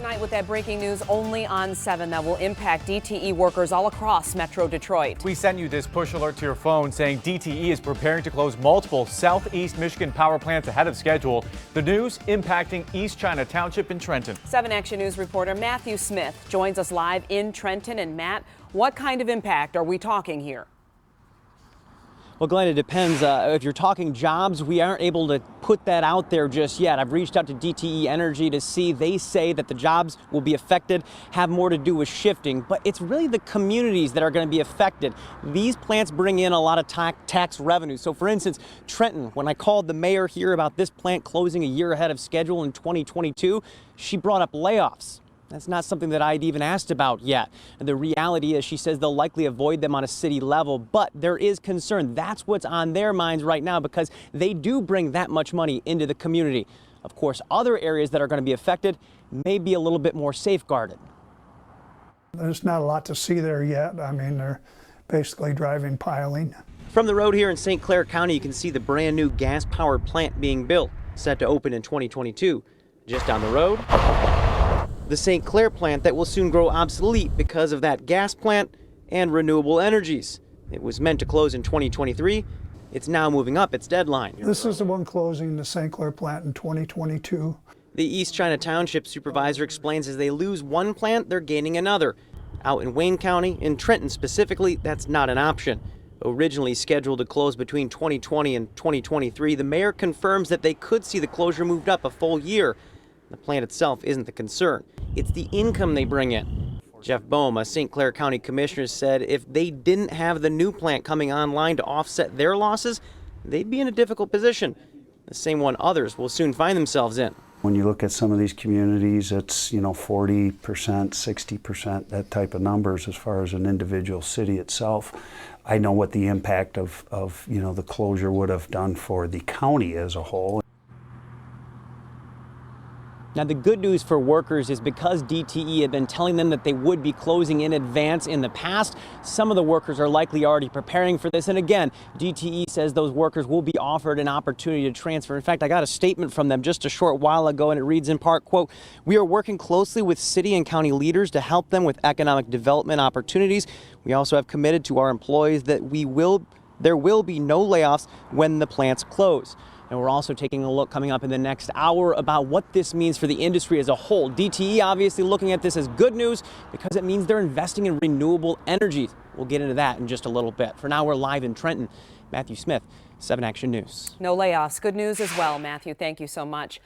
tonight with that breaking news only on 7 that will impact DTE workers all across Metro Detroit. We sent you this push alert to your phone saying DTE is preparing to close multiple Southeast Michigan power plants ahead of schedule. The news impacting East China Township in Trenton. 7 Action News reporter Matthew Smith joins us live in Trenton. And Matt, what kind of impact are we talking here? Well, Glenn, it depends. If you're talking jobs, we aren't able to put that out there just yet. I've reached out to DTE Energy to see. They say that the jobs will be affected, have more to do with shifting, but it's really the communities that are going to be affected. These plants bring in a lot of tax revenue. So, for instance, Trenton, when I called the mayor here about this plant closing a year ahead of schedule in 2022, she brought up layoffs. That's not something that I'd even asked about yet. And the reality is, she says they'll likely avoid them on a city level, but there is concern. That's what's on their minds right now because they do bring that much money into the community. Of course, other areas that are going to be affected may be a little bit more safeguarded. There's not a lot to see there yet. I mean, they're basically driving piling. From the road here in St. Clair County, you can see the brand new gas-powered plant being built, set to open in 2022. Just down the road, the St. Clair plant that will soon grow obsolete because of that gas plant and renewable energies. It was meant to close in 2023. It's now moving up its deadline. This is the one closing, the St. Clair plant in 2022. The East China Township supervisor explains as they lose one plant, they're gaining another. Out in Wayne County, in Trenton specifically, that's not an option. Originally scheduled to close between 2020 and 2023, the mayor confirms that they could see the closure moved up a full year. The plant itself isn't the concern. It's the income they bring in. Jeff Boehm, a St. Clair County commissioner, said if they didn't have the new plant coming online to offset their losses, they'd be in a difficult position, the same one others will soon find themselves in. When you look at some of these communities, it's 40%, 60%, that type of numbers as far as an individual city itself. I know what the impact of the closure would have done for the county as a whole. Now, the good news for workers is because DTE had been telling them that they would be closing in advance in the past, some of the workers are likely already preparing for this. And again, DTE says those workers will be offered an opportunity to transfer. In fact, I got a statement from them just a short while ago, and it reads in part, quote, "We are working closely with city and county leaders to help them with economic development opportunities. We also have committed to our employees that there will be no layoffs when the plants close." And we're also taking a look coming up in the next hour about what this means for the industry as a whole. DTE obviously looking at this as good news because it means they're investing in renewable energy. We'll get into that in just a little bit. For now, we're live in Trenton. Matthew Smith, 7 Action News. No layoffs. Good news as well, Matthew. Thank you so much.